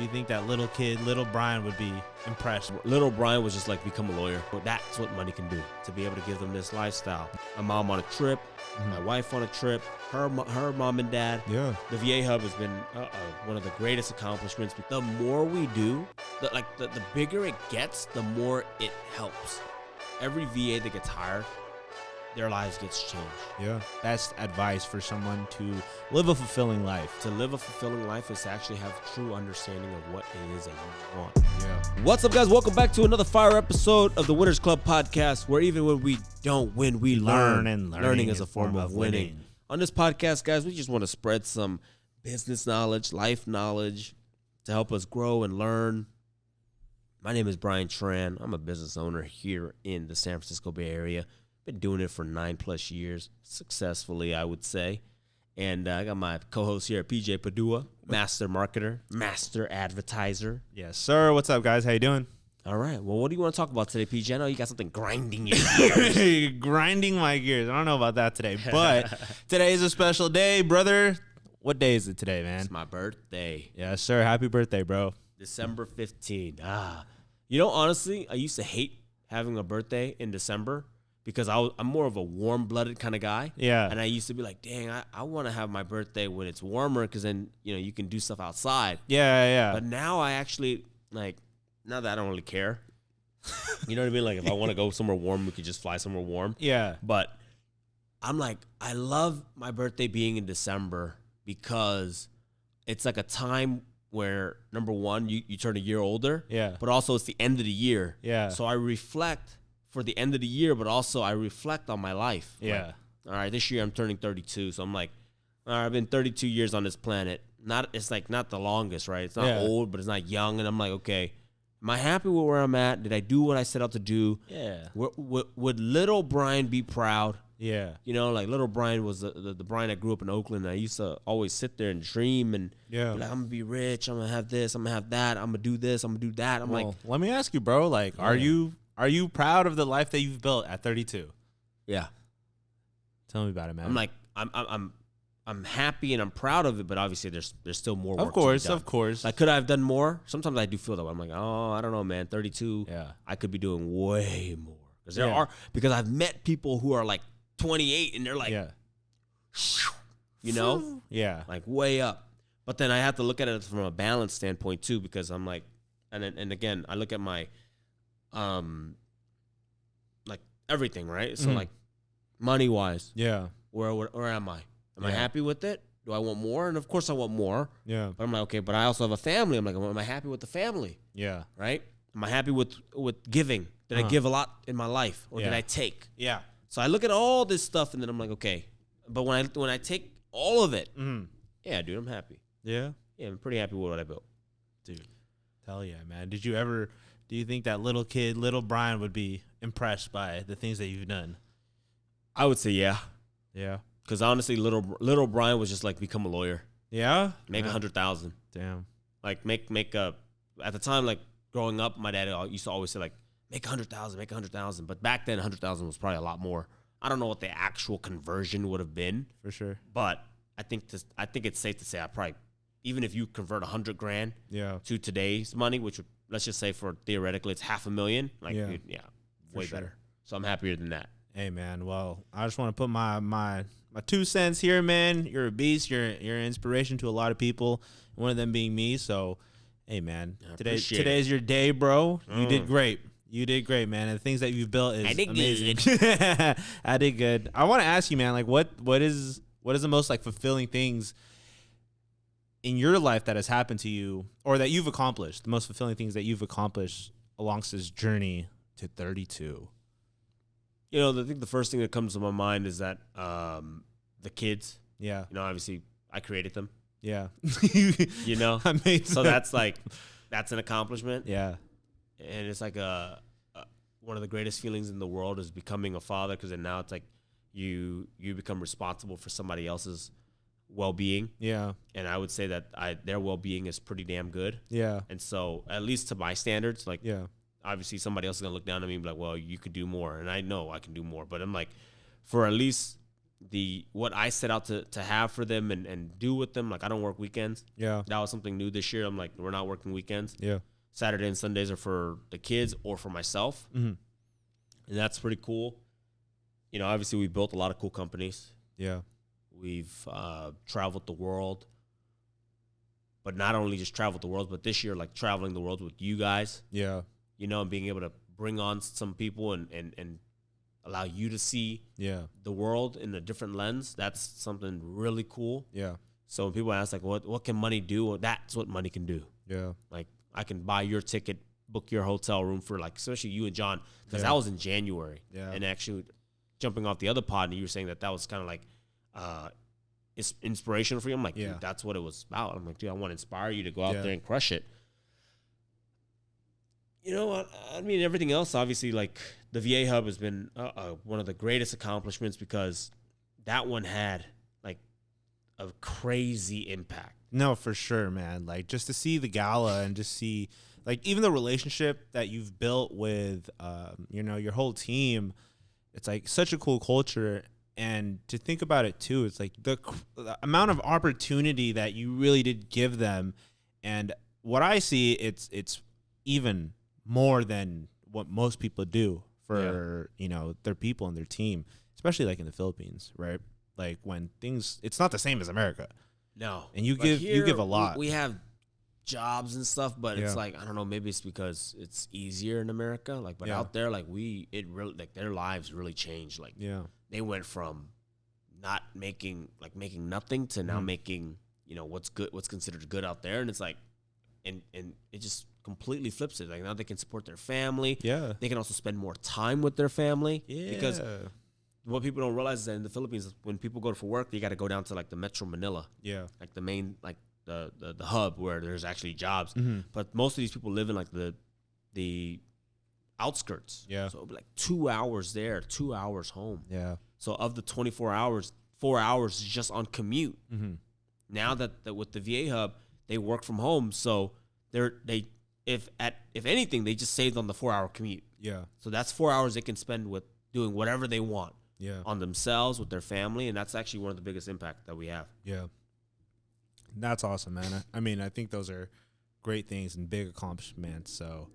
you think that little Brian would be impressed? Little Brian was just like, become a lawyer. But that's what money can do, to be able to give them this lifestyle. My mom on a trip, my wife on a trip, her mom and dad. Yeah. The VA Hub has been one of the greatest accomplishments. The more we do, the bigger it gets, the more it helps. Every VA that gets hired, their lives gets changed. Yeah. Best advice for someone to live a fulfilling life. To live a fulfilling life is to actually have true understanding of what it is that you want. Yeah. What's up, guys? Welcome back to another fire episode of the Winners Club podcast, where even when we don't win, we learn. And learning is a form of winning. On this podcast, guys, we just want to spread some business knowledge, life knowledge to help us grow and learn. My name is Brian Tran. I'm a business owner here in the San Francisco Bay Area. Been doing it for 9+ years, successfully, I would say. And I got my co-host here, PJ Padua, master marketer, master advertiser. Yes, sir. What's up, guys? How you doing? All right. Well, what do you want to talk about today, PJ? I know you got something grinding your gears. Grinding my gears. I don't know about that today, but today is a special day, brother. What day is it today, man? It's my birthday. Yes, sir. Happy birthday, bro. December 15th. You know, honestly, I used to hate having a birthday in December because I'm more of a warm-blooded kind of guy. Yeah. And I used to be like, dang, I want to have my birthday when it's warmer because then, you can do stuff outside. Yeah. But now I actually, now that I don't really care. You know what I mean? Like, if I want to go somewhere warm, we could just fly somewhere warm. Yeah. But I'm like, I love my birthday being in December because it's like a time where, number one, you turn a year older. Yeah. But also it's the end of the year. Yeah. So I reflect for the end of the year, but also I reflect on my life. Yeah. Like, all right, this year I'm turning 32. So I'm like, all right, I've been 32 years on this planet. It's not the longest, right? It's not old, but it's not young. And I'm like, okay, am I happy with where I'm at? Did I do what I set out to do? Yeah. Would little Brian be proud? Yeah. Like little Brian was the Brian that grew up in Oakland. And I used to always sit there and dream and be like, I'm going to be rich. I'm going to have this. I'm going to have that. I'm going to do this. I'm going to do that. I'm like, let me ask you, bro, are you proud of the life that you've built at 32? Yeah. Tell me about it, man. I'm like, I'm happy and I'm proud of it, but obviously there's still more work to be done. Of course. Like, could I have done more? Sometimes I do feel that way. I'm like, oh, I don't know, man. 32. Yeah. I could be doing way more. Because I've met people who are like 28 and they're like, Yeah. like way up. But then I have to look at it from a balance standpoint too, because I'm like, and again, I look at my, like everything, right? So like money wise, where am I? Am I happy with it? Do I want more? And of course I want more. Yeah. But I'm like, okay, but I also have a family. I'm like, am I happy with the family? Yeah. Right? Am I happy with giving? Did I give a lot in my life, or did I take? Yeah. So I look at all this stuff, and then I'm like, okay. But when I take all of it, yeah, dude, I'm happy. Yeah. Yeah, I'm pretty happy with what I built. Dude, hell yeah, man. Do you think that little Brian would be impressed by the things that you've done? I would say yeah. Yeah. Because honestly, little Brian was just like, become a lawyer. Yeah? Make 100,000. Damn. Like make a, at the time, like growing up, my dad used to always say like, make 100,000, make 100,000. But back then, 100,000 was probably a lot more. I don't know what the actual conversion would have been. For sure. But I think it's safe to say I probably, even if you convert 100 grand to today's money, which would, let's just say for theoretically it's $500,000, like way better. So I'm happier than that. Hey man, well, I just want to put my 2 cents here, man. You're a beast. You're an inspiration to a lot of people. One of them being me. So, hey man, today's your day, bro. You did great. You did great, man. And the things that you've built is amazing. Good. I did good. I want to ask you, man, like what is the most like fulfilling things in your life that has happened to you or that you've accomplished? The most fulfilling things that you've accomplished along this journey to 32. I think the first thing that comes to my mind is that the kids. Yeah. Obviously I created them. Yeah. I made so that's an accomplishment. Yeah. And it's like one of the greatest feelings in the world is becoming a father, because then now it's like you become responsible for somebody else's well-being. Yeah. And I would say that their well-being is pretty damn good. Yeah. And so at least to my standards, like obviously somebody else is going to look down at me and be like, well, you could do more. And I know I can do more. But I'm like, for at least what I set out to have for them and do with them. Like, I don't work weekends. Yeah. That was something new this year. I'm like, we're not working weekends. Yeah. Saturday and Sundays are for the kids or for myself. Mm-hmm. And that's pretty cool. You know, obviously we built a lot of cool companies. Yeah. We've traveled the world. But not only just traveled the world, but this year, like, traveling the world with you guys. Yeah. You know, and being able to bring on some people and allow you to see the world in a different lens. That's something really cool. Yeah. So when people ask, like, what can money do? Well, that's what money can do. Yeah. Like, I can buy your ticket, book your hotel room for, like, especially you and John, because that was in January. Yeah. And actually jumping off the other pod, and you were saying that was kind of like inspirational for you. I'm like, dude, that's what it was about. I'm like, dude, I want to inspire you to go out there and crush it. You know, I mean, everything else, obviously, like, the VA Hub has been one of the greatest accomplishments because that one had, like, a crazy impact. No, for sure, man. Like, just to see the gala and just see, like, even the relationship that you've built with, you know, your whole team, it's, like, such a cool culture. And to think about it, too, it's, like, the amount of opportunity that you really did give them. And what I see, it's even more than what most people do for, you know, their people and their team, especially like in the Philippines, right? Like, when things, it's not the same as America. No. And you give a lot. We have jobs and stuff, but it's like, I don't know, maybe it's because it's easier in America. Like, but out there, like, their lives really changed. Like, they went from not making nothing to now making, you know, what's considered good out there. And it's like, and it just completely flips it. Like, now they can support their family. Yeah. They can also spend more time with their family. Yeah. Because what people don't realize is that in the Philippines, when people go for work, you got to go down to, like, the Metro Manila. Yeah. Like, the main, like, the hub where there's actually jobs. Mm-hmm. But most of these people live in, like, the outskirts. Yeah. So it'll be like 2 hours there, 2 hours home. Yeah. So of the 24 hours, 4 hours is just on commute. Mm-hmm. Now that with the VA Hub, they work from home, so if anything, they just saved on the 4 hour commute. Yeah. So that's 4 hours they can spend with doing whatever they want. Yeah. On themselves, with their family, and that's actually one of the biggest impact that we have. Yeah. That's awesome, man. I mean, I think those are great things and big accomplishments. So,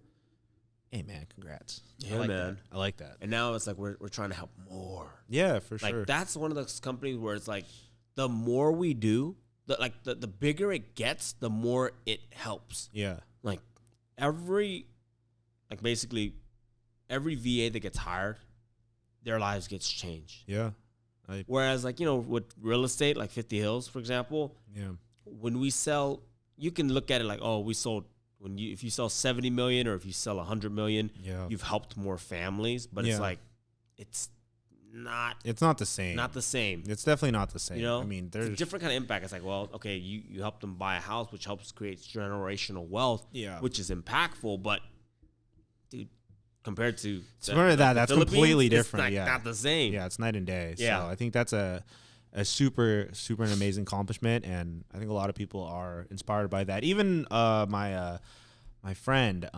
hey, man, congrats. Yeah, man. I like that. And now it's like we're trying to help more. Yeah, for sure. Like, that's one of those companies where it's like, the more we do, the bigger it gets, the more it helps. Yeah. Like, basically every VA that gets hired, their lives gets changed. Yeah. Whereas, like, you know, with real estate, like 50 Hills, for example, when we sell, you can look at it like, oh, we sold, if you sell 70 million or if you sell 100 million, you've helped more families. But it's like, it's not the same. Not the same. It's definitely not the same. You know, I mean, there's a different kind of impact. It's like, well, okay, you help them buy a house, which helps create generational wealth, which is impactful. But, dude, compared to that's completely different. It's not the same. Yeah, it's night and day. Yeah. So I think that's a super amazing accomplishment, and I think a lot of people are inspired by that. Even my friend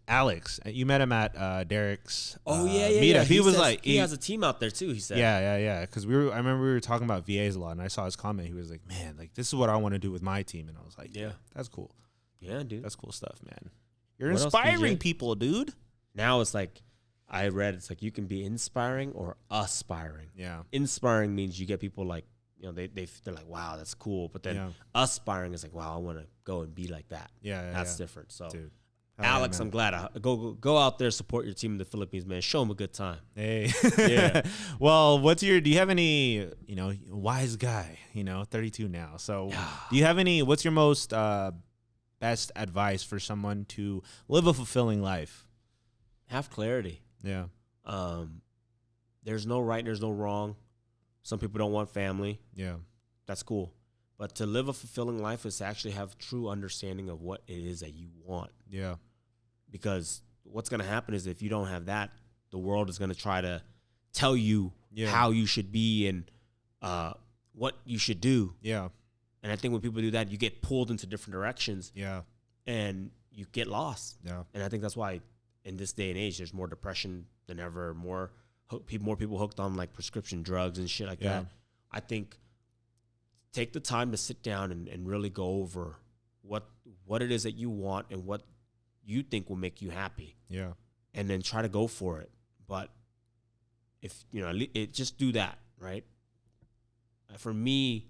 Alex, you met him at Derek's meetup. Yeah. He was like, he has a team out there too. He said, yeah. Because I remember we were talking about VAs a lot, and I saw his comment. He was like, man, like, this is what I want to do with my team, and I was like, yeah, that's cool. Yeah, dude, that's cool stuff, man. You're inspiring people, dude. Now it's like, I read, it's like you can be inspiring or aspiring. Yeah. Inspiring means you get people like, you know, they're like, wow, that's cool. But then aspiring is like, wow, I want to go and be like that. Yeah. That's different. So, dude, Alex, I'm glad. Go out there, support your team in the Philippines, man. Show them a good time. Hey. Yeah. Well, do you have any, you know, wise guy, you know, 32 now. So do you have what's your most best advice for someone to live a fulfilling life? Have clarity. Yeah. There's no right, there's no wrong. Some people don't want family. Yeah. That's cool. But to live a fulfilling life is to actually have true understanding of what it is that you want. Yeah. Because what's going to happen is if you don't have that, the world is going to try to tell you how you should be and what you should do. Yeah. And I think when people do that, you get pulled into different directions. Yeah. And you get lost. Yeah. And I think that's why in this day and age, there's more depression than ever, more more people hooked on like prescription drugs and shit like that. I think take the time to sit down and really go over what it is that you want and what you think will make you happy. Yeah. And then try to go for it. But if, just do that, right? For me,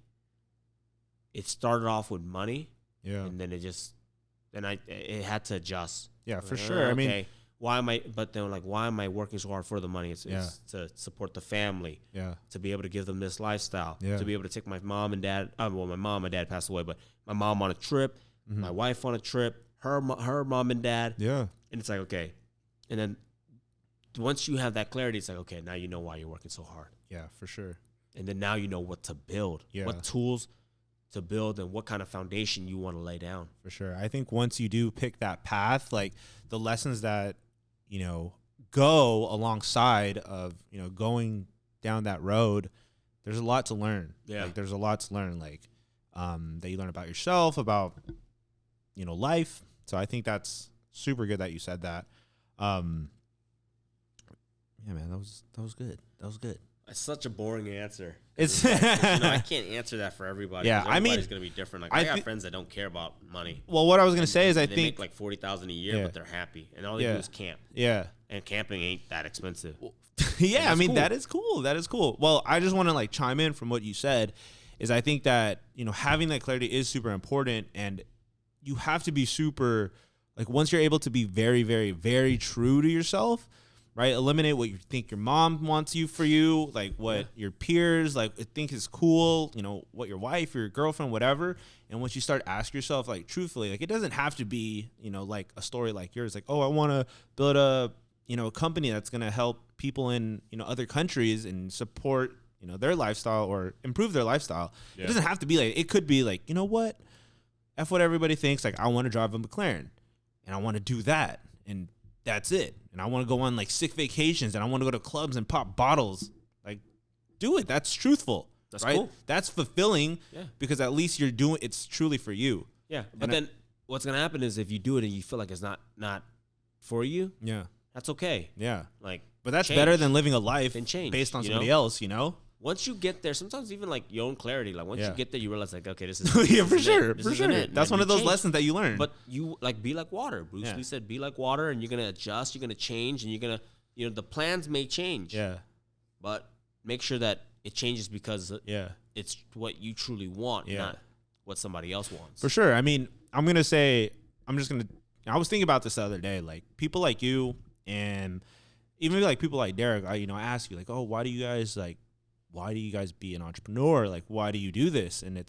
it started off with money. Yeah. And then it had to adjust. Yeah, for sure. I mean, why am I working so hard for the money? It's to support the family. Yeah. To be able to give them this lifestyle. Yeah. To be able to take my mom and dad. My mom and dad passed away, but my mom on a trip, my wife on a trip, her mom and dad. Yeah. And it's like, okay. And then once you have that clarity, it's like, okay, now you know why you're working so hard. Yeah, for sure. And then now you know what to build. Yeah. What tools to build and what kind of foundation you want to lay down. For sure. I think once you do pick that path, like the lessons that, go alongside of, going down that road, there's a lot to learn. Yeah. Like there's a lot to learn, like that you learn about yourself, about, life. So I think that's super good that you said that. Yeah, man, that was good. That was good. It's such a boring answer. It's I can't answer that for everybody. Yeah, everybody's gonna be different. Like I got friends that don't care about money. Well, what I was gonna say is they think make like $40,000 a year, but they're happy, and all they do is camp. Yeah, and camping ain't that expensive. Yeah, I mean, cool. That is cool. That is cool. Well, I just want to like chime in from what you said. Is I think that having that clarity is super important, and you have to be super like once you're able to be very, very, very true to yourself. Right, eliminate what you think your mom wants for you, like what your peers like think is cool, what your wife or your girlfriend, whatever. And once you start asking yourself, like truthfully, like it doesn't have to be, like a story like yours, like, oh, I want to build a company that's gonna help people in other countries and support their lifestyle or improve their lifestyle. Yeah. It doesn't have to be like, it could be like, what, F what everybody thinks. Like I want to drive a McLaren, and I want to do that, and that's it. And I want to go on like sick vacations, and I want to go to clubs and pop bottles. Like, do it. That's truthful. That's right? cool. That's fulfilling because at least you're doing it's truly for you. Yeah. But then what's going to happen is if you do it and you feel like it's not for you, that's okay. Yeah. Like, but that's better than living a life based on somebody else, Once you get there, sometimes even like your own clarity, like once you get there, you realize like, okay, this is for sure. That's one of those lessons that you learn. But you like be like water. Bruce Lee said, be like water, and you're gonna adjust, you're gonna change, and you're gonna, the plans may change. Yeah. But make sure that it changes because it's what you truly want, not what somebody else wants. For sure. I mean, I was thinking about this the other day, like people like you, and even like people like Derek. I ask you like, oh, why do you guys be an entrepreneur? Like, why do you do this? And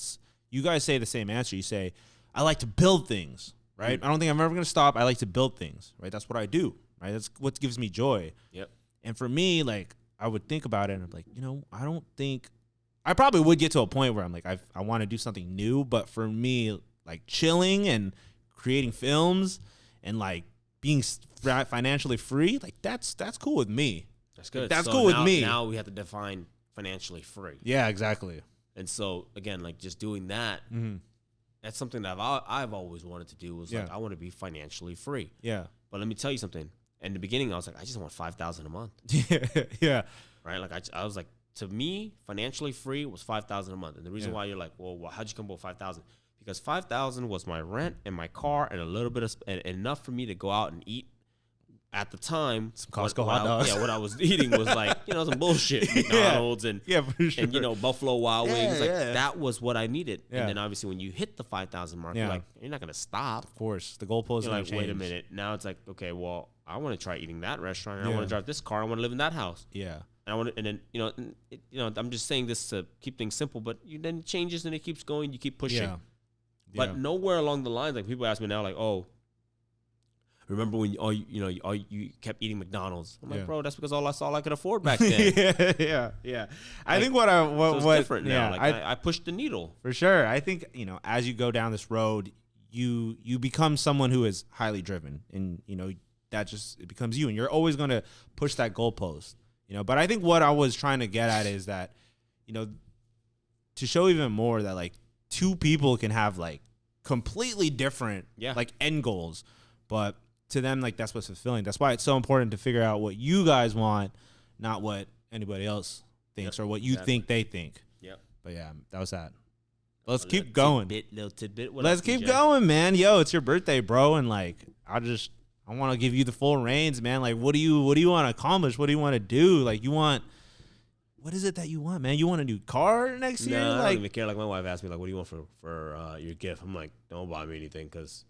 you guys say the same answer. You say, I like to build things, right? I don't think I'm ever going to stop. I like to build things, right? That's what I do, right? That's what gives me joy. Yep. And for me, like, I would think about it and I'm like, I don't think, I probably would get to a point where I'm like, I want to do something new. But for me, like chilling and creating films and like being financially free, like that's cool with me. That's good. That's cool with me. Now we have to define financially free. Yeah, exactly. And so again, like just doing that, that's something that I've always wanted to do. Was like I want to be financially free. Yeah. But let me tell you something. In the beginning, I was like, I just want $5,000 a month. Yeah. Right. Like I was like, to me, financially free was $5,000 a month. And the reason why you're like, well, how'd you come up with $5,000? Because $5,000 was my rent and my car and a little bit of and enough for me to go out and eat. At the time, some Costco hot dogs. What I was eating was like, some bullshit, McDonald's and for sure. and Buffalo Wild Wings. That was what I needed. Yeah. And then obviously when you hit the 5,000 mark, you're like, you're not gonna stop. Of course, the goalposts are like, wait a minute. Now it's like, okay, well, I want to try eating that restaurant. And I want to drive this car. I want to live in that house. Yeah. And I want to, and then I'm just saying this to keep things simple, but then it changes and it keeps going. You keep pushing. Yeah. But nowhere along the lines, like people ask me now, like, oh, remember when you kept eating McDonald's? I'm like, bro, that's because that's all I could afford back then. yeah. I think what's different now. Like I pushed the needle for sure. I think as you go down this road, you become someone who is highly driven, and it becomes you, and you're always going to push that goalpost. But I think what I was trying to get at is that to show even more that like two people can have like completely different like end goals, but to them, like, that's what's fulfilling. That's why it's so important to figure out what you guys want, not what anybody else thinks or what you think they think. Yep. But yeah, that was that. Let's keep going. Little tidbit. Let's keep going, man. Yo, it's your birthday, bro, and like I want to give you the full reins, man. Like, what do you want to accomplish? What do you want to do? Like, what is it that you want, man? You want a new car next year? I don't even care. Like my wife asked me, like, what do you want for your gift? I'm like, don't buy me anything because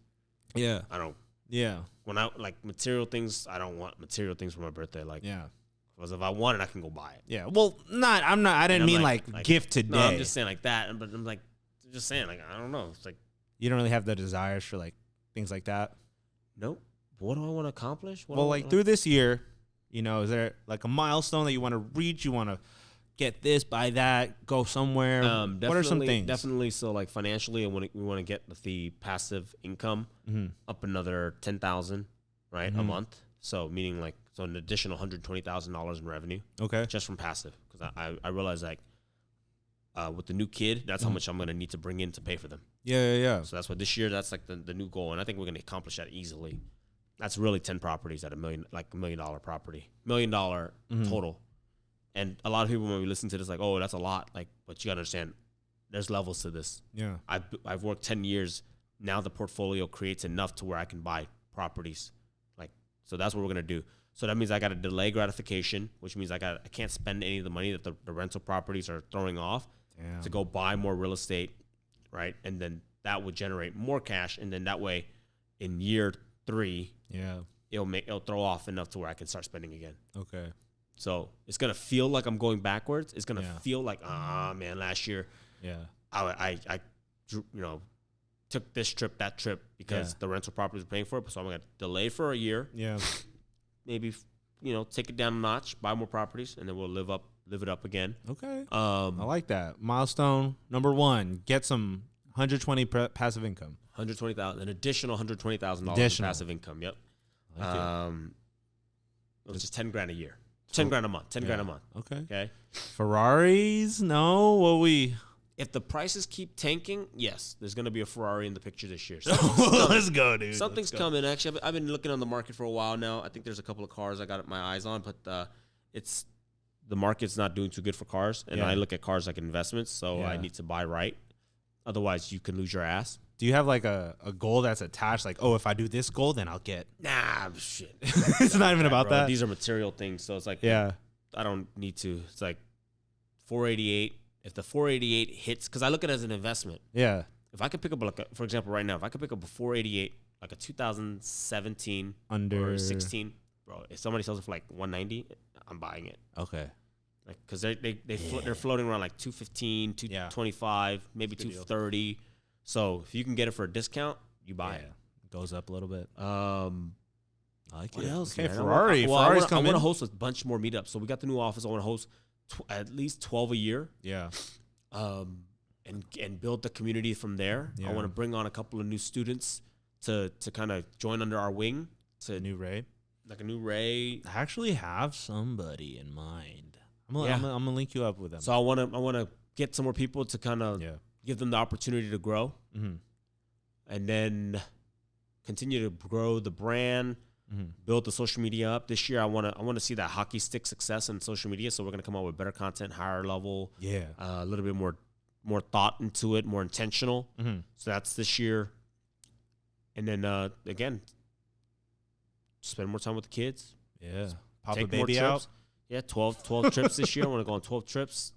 yeah, I don't. Yeah. When I like material things, I don't want material things for my birthday. Like, yeah. Because if I want it, I can go buy it. Yeah. Well, I didn't mean like gift today. No, I'm just saying like that. But I'm like, just saying like, I don't know. It's like you don't really have the desires for like things like that. Nope. What do I want to accomplish? Through this year, is there like a milestone that you want to reach? You want to get this, buy that, go somewhere? What are some things? Definitely. So like financially, we want to get the passive income up another $10,000, right, a month. So meaning an additional $120,000 in revenue. Okay. Just from passive, because I realize like with the new kid, that's how much I'm gonna need to bring in to pay for them. Yeah. So that's what this year. That's like the new goal, and I think we're gonna accomplish that easily. That's really 10 properties at $1 million, like $1 million property, $1 million total. And a lot of people when we listen to this, like, oh, that's a lot. Like, but you gotta understand, there's levels to this. Yeah. I've worked 10 years. Now the portfolio creates enough to where I can buy properties. So that's what we're gonna do. So that means I got to delay gratification, which means I can't spend any of the money that the rental properties are throwing off to go buy more real estate, right? And then that would generate more cash, and then that way, in year 3, it'll throw off enough to where I can start spending again. Okay. So it's gonna feel like I'm going backwards. It's gonna feel like man, last year, I took this trip, that trip because the rental properties are paying for it. So I'm gonna delay for a year. Yeah. Maybe take it down a notch, buy more properties, and then we'll live it up again. Okay. I like that. Milestone number 1: get some 120 passive income. 120,000, an additional $120,000 in passive income. Yep. It was just $10,000 a year, $10,000 a month, $10,000 a month. Okay. Ferraris? No. If the prices keep tanking, yes, there's going to be a Ferrari in the picture this year. Let's go, dude. Something's coming. Actually, I've been looking on the market for a while now. I think there's a couple of cars I got my eyes on, but the market's not doing too good for cars, and I look at cars like investments, so I need to buy right. Otherwise, you can lose your ass. Do you have like a goal that's attached? Like, oh, if I do this goal, then I'll get. Nah, shit. It's not even about that. These are material things, so it's like, I don't need to. It's like 488. If the 488 hits, because I look at it as an investment. Yeah. If I could pick up, for example, right now, if I could pick up a 488, like a 2017 or 16, bro, if somebody sells it for like 190, I'm buying it. Okay. Like, because they're floating around like 215, 225, maybe 230. So if you can get it for a discount, you buy it. It goes up a little bit. I like what it. Else? Okay, Ferrari's coming. I want to host a bunch more meetups. So we got the new office. I want to host at least 12 a year. Yeah. And build the community from there. Yeah. I want to bring on a couple of new students to kind of join under our wing. A new Ray. Like a new Ray. I actually have somebody in mind. I'm gonna link you up with them. So I want to get some more people to kind of give them the opportunity to grow, and then continue to grow the brand. Build the social media up. This year, I want to see that hockey stick success in social media. So we're gonna come out with better content, higher level, a little bit more thought into it, more intentional. So that's this year, and then again, spend more time with the kids. Yeah, pop a baby out. Yeah, 12 trips this year. I want to go on 12 trips,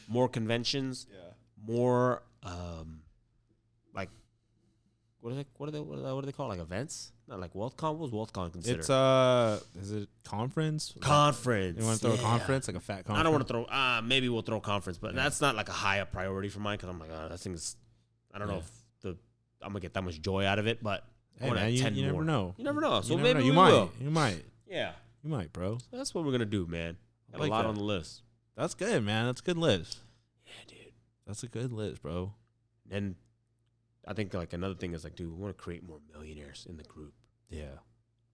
more conventions, more like. What do they call like events? Not like WealthCon. What was WealthCon considered? It's is it conference? Conference. You want to throw a conference, like a fat conference? I don't want to throw. Maybe we'll throw a conference, but that's not like a high up priority for mine because I'm like, that thing is. I don't know if I'm gonna get that much joy out of it, but hey, man, you never know. You never know. So maybe we will. You might. Yeah. You might, bro. So that's what we're gonna do, man. Have like a lot on the list. That's good, man. That's a good list. Yeah, dude. That's a good list, bro. And I think like another thing is like, dude, we want to create more millionaires in the group. Yeah.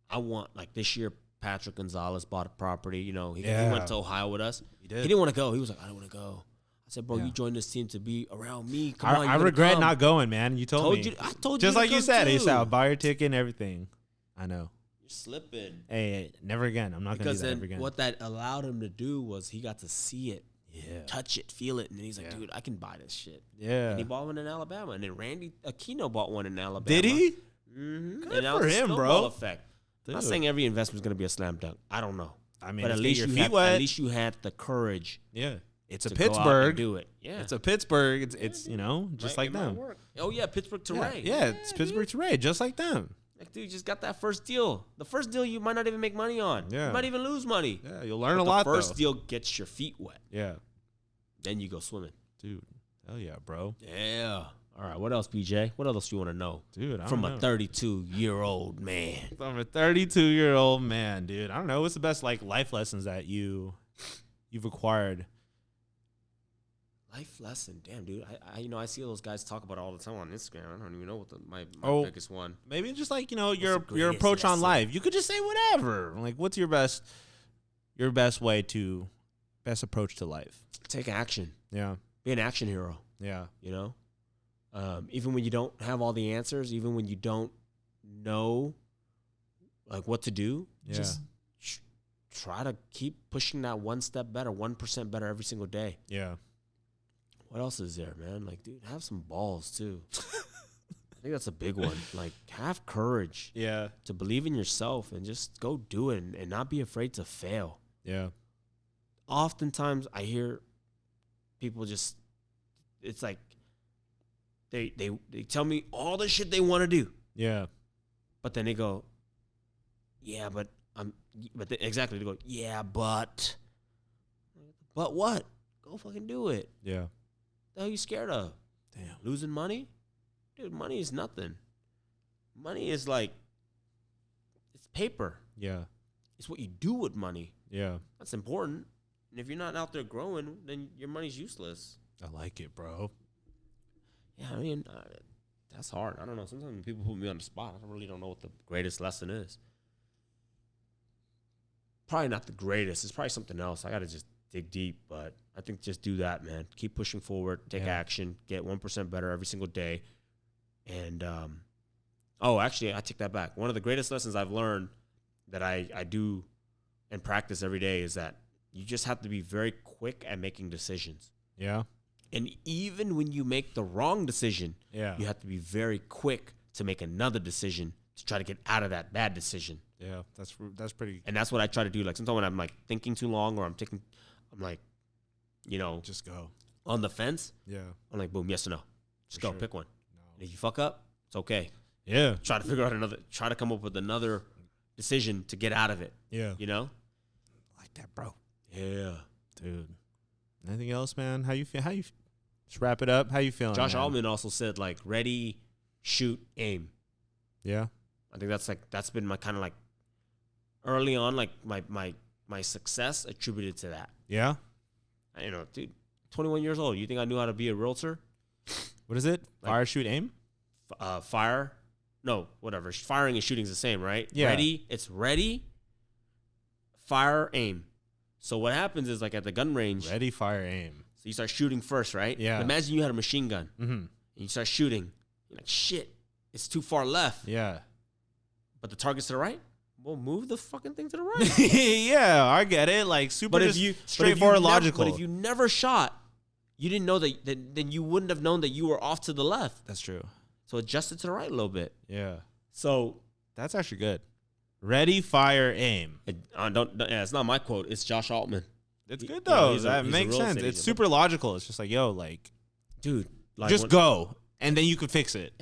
I want like this year, Patrick Gonzalez bought a property. He went to Ohio with us. He did. He didn't want to go. He was like, I don't want to go. I said, bro, you joined this team to be around me. Come on, I regret not going, man. You told me. I told you. Just like you said, he said, I'll buy your ticket and everything. I know. You're slipping. Hey, never again. I'm not going to do that ever again. What that allowed him to do was he got to see it, touch it, feel it, and then he's like, dude, I can buy this shit. Yeah. And he bought one in Alabama, and then Randy Aquino bought one in Alabama. Did he? Mm-hmm. Good for him, bro. Effect. I'm not saying every investment is going to be a slam dunk. I don't know. I mean, but at least you had the courage. Yeah. It's a Pittsburgh. Do it. Yeah. It's a Pittsburgh. It's you know, just like them. Oh yeah, Pittsburgh Terrain. Yeah, it's Pittsburgh Terrain, just like them. Like, dude, you just got that first deal. The first deal you might not even make money on. Yeah. You might even lose money. Yeah, you'll learn a lot. The first deal gets your feet wet. Yeah. Then you go swimming. Dude, hell yeah, bro. Yeah. All right, what else, BJ? What else do you want to know? Dude, I From don't know. a 32-year-old man. From a 32-year-old man, dude. I don't know. What's the best like life lessons that you've acquired? Life lesson, damn, dude. I see those guys talk about it all the time on Instagram. I don't even know what my biggest one. Maybe just like your approach on life. You could just say whatever. Like, what's your best approach to life? Take action. Yeah. Be an action hero. Yeah. You know, even when you don't have all the answers, even when you don't know like what to do, just try to keep pushing that one step better, 1% better every single day. Yeah. What else is there, man? Like, dude, have some balls too. I think that's a big one. Like, have courage. Yeah. To believe in yourself and just go do it and not be afraid to fail. Yeah. Oftentimes I hear people just, it's like they tell me all the shit they want to do. Yeah. But then they go, yeah, but exactly. They go, yeah, but what? Go fucking do it. Yeah. The hell are you scared of? Damn. Losing money? Dude, money is nothing. Money is like, it's paper. Yeah. It's what you do with money. Yeah. That's important. And if you're not out there growing, then your money's useless. I like it, bro. Yeah, I mean, that's hard. I don't know. Sometimes when people put me on the spot, I really don't know what the greatest lesson is. Probably not the greatest. It's probably something else. I got to just dig deep, but I think just do that, man. Keep pushing forward, take action, get 1% better every single day. And, actually, I take that back. One of the greatest lessons I've learned that I do and practice every day is that you just have to be very quick at making decisions. Yeah. And even when you make the wrong decision, you have to be very quick to make another decision to try to get out of that bad decision. Yeah, that's pretty. And that's what I try to do. Like sometimes when I'm like thinking too long or I'm like, just go on the fence. Yeah. I'm like, boom, yes or no. Just go, pick one. No. And if you fuck up, it's okay. Yeah. Try to come up with another decision to get out of it. Yeah. You know? I like that, bro. Yeah. Dude. Anything else, man? How you feel? Just wrap it up. How you feeling? Josh Altman also said like ready, shoot, aim. Yeah. I think that's been my kind of like early on, like my success attributed to that. Yeah. Dude, 21 years old. You think I knew how to be a realtor? What is it? Fire, shoot, aim? Fire. No, whatever. Firing and shooting is the same, right? Yeah. Ready. It's ready, fire, aim. So what happens is like at the gun range. Ready, fire, aim. So you start shooting first, right? Yeah. Imagine you had a machine gun. Mm-hmm. And you start shooting. You're like, shit, it's too far left. Yeah. But the target's to the right? Well, move the fucking thing to the right. Yeah, I get it. Like super straightforward, logical. But if you never shot, you didn't know that, then you wouldn't have known that you were off to the left. That's true. So adjust it to the right a little bit. Yeah. So that's actually good. Ready, fire, aim. It's not my quote. It's Josh Altman. It's good though. That makes sense. It's super logical. It's just like, dude, like just go, and then you can fix it.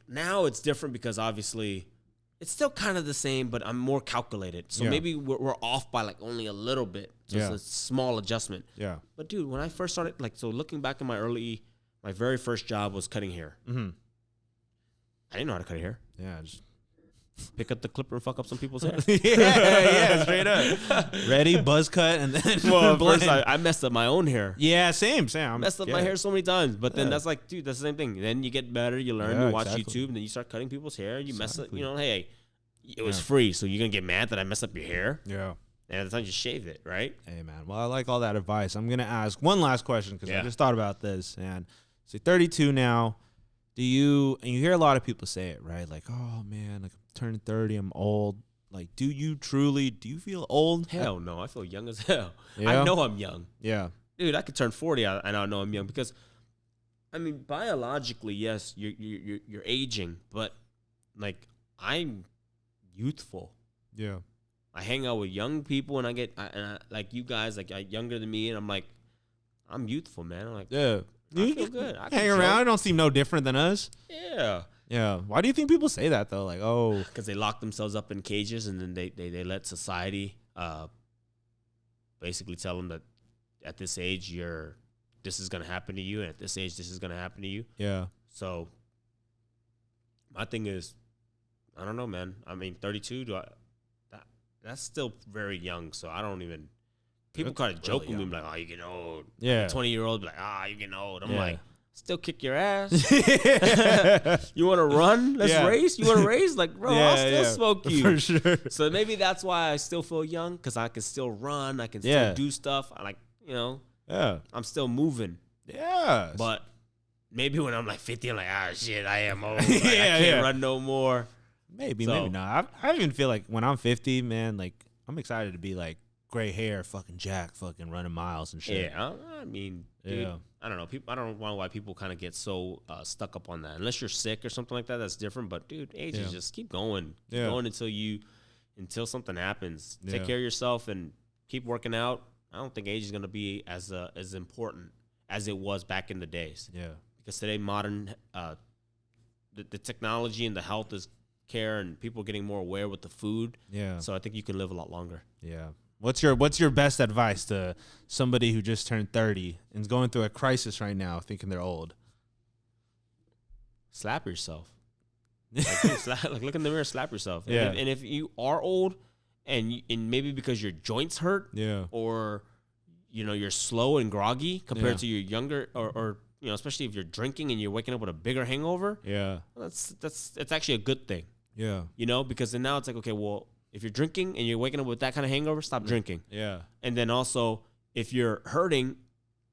Now it's different because obviously it's still kind of the same, but I'm more calculated. So maybe we're off by like only a little bit. Just a small adjustment. Yeah. But dude, when I first started, looking back in my very first job was cutting hair. Mm-hmm. I didn't know how to cut hair. Yeah. Just pick up the clipper and fuck up some people's hair. yeah, straight up. Ready, buzz cut, and then first I messed up my own hair. Yeah, same. I messed up my hair so many times, but then that's like, dude, that's the same thing. Then you get better, you learn, you watch YouTube, and then you start cutting people's hair. You mess up, hey, it was free, so you're gonna get mad that I messed up your hair. Yeah. And at the time, you shave it, right? Hey, man. Well, I like all that advice. I'm gonna ask one last question because I just thought about this. And so, 32 now. And you hear a lot of people say it, right? Like, oh man, like I'm turning 30, I'm old. Like, do you feel old? Hell no, I feel young as hell. Yeah? I know I'm young. Yeah. Dude, I could turn 40 and I know I'm young because, I mean, biologically, yes, you're aging, but like I'm youthful. Yeah. I hang out with young people, and I like you guys, like younger than me, and I'm like, I'm youthful, man. I'm like, Yeah. I feel good. I Hang around. I don't seem no different than us. Yeah. Yeah. Why do you think people say that though? Like, oh, because they lock themselves up in cages, and then they let society basically tell them that at this age this is gonna happen to you, and at this age this is gonna happen to you. yeah. So my thing is, I don't know, man. I mean, 32. That's still very young. So I don't even. People kind of joke with me, like, "Oh, you getting old." Yeah. 20-year-old, like, you getting old. I'm Yeah. like, still kick your ass. You want to run? Let's race. You want to race? Like, bro, I'll still smoke you. For sure. So maybe that's why I still feel young, because I can still run. I can still do stuff. I like, Yeah. I'm still moving. Yeah. But maybe when I'm like 50, I'm like, shit, I am old. Like, I can't run no more. Maybe not. I even feel like when I'm 50, man, like I'm excited to be like gray hair, fucking Jack, fucking running miles and shit. Yeah, I mean, dude, I don't know. I don't know why people kind of get so stuck up on that. Unless you're sick or something like that, that's different. But dude, age is just keep going, going until something happens. Take care of yourself and keep working out. I don't think age is gonna be as important as it was back in the days. Yeah, because today modern the technology and the health is care, and people are getting more aware with the food. Yeah. So I think you can live a lot longer. Yeah. What's your best advice to somebody who just turned 30 and is going through a crisis right now, thinking they're old? Slap yourself. Like look in the mirror, slap yourself. Yeah. And if you are old, and maybe because your joints hurt, or you're slow and groggy compared to your younger, or especially if you're drinking and you're waking up with a bigger hangover. Yeah. That's actually a good thing. Yeah. Because then now it's like, okay, well, if you're drinking and you're waking up with that kind of hangover, stop drinking. Yeah. And then also, if you're hurting,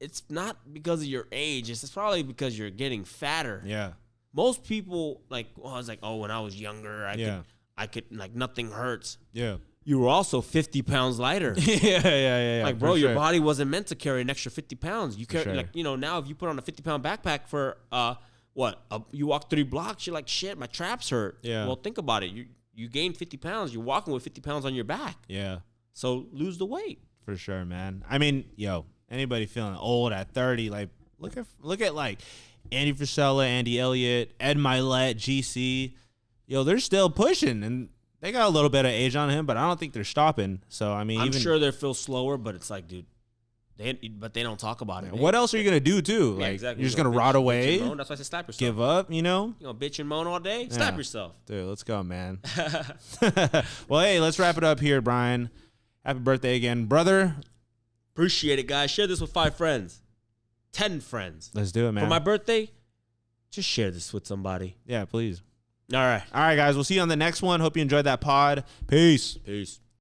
it's not because of your age. It's probably because you're getting fatter. Yeah. Most people I was like, when I was younger, I could like nothing hurts. Yeah. You were also 50 pounds lighter. Yeah. Like, bro, your body wasn't meant to carry an extra 50 pounds. You carry now if you put on a 50-pound backpack for you walk 3 blocks, you're like, shit, my traps hurt. Yeah. Well, think about it. You gained 50 pounds. You're walking with 50 pounds on your back. Yeah. So lose the weight. For sure, man. I mean, anybody feeling old at 30, like look at like Andy Frisella, Andy Elliott, Ed Milet, GC. They're still pushing, and they got a little bit of age on him, but I don't think they're stopping. So I mean, I'm sure they feel slower, but it's like, dude, they don't talk about it. What else are you gonna do too? Yeah, like exactly. You're just gonna rot away. That's why I say slap yourself. Give up, You gonna bitch and moan all day? Slap yourself. Dude, let's go, man. Well, hey, let's wrap it up here, Brian. Happy birthday again, brother. Appreciate it, guys. Share this with 5 friends. 10 friends. Let's do it, man. For my birthday, just share this with somebody. Yeah, please. All right. All right, guys. We'll see you on the next one. Hope you enjoyed that pod. Peace. Peace.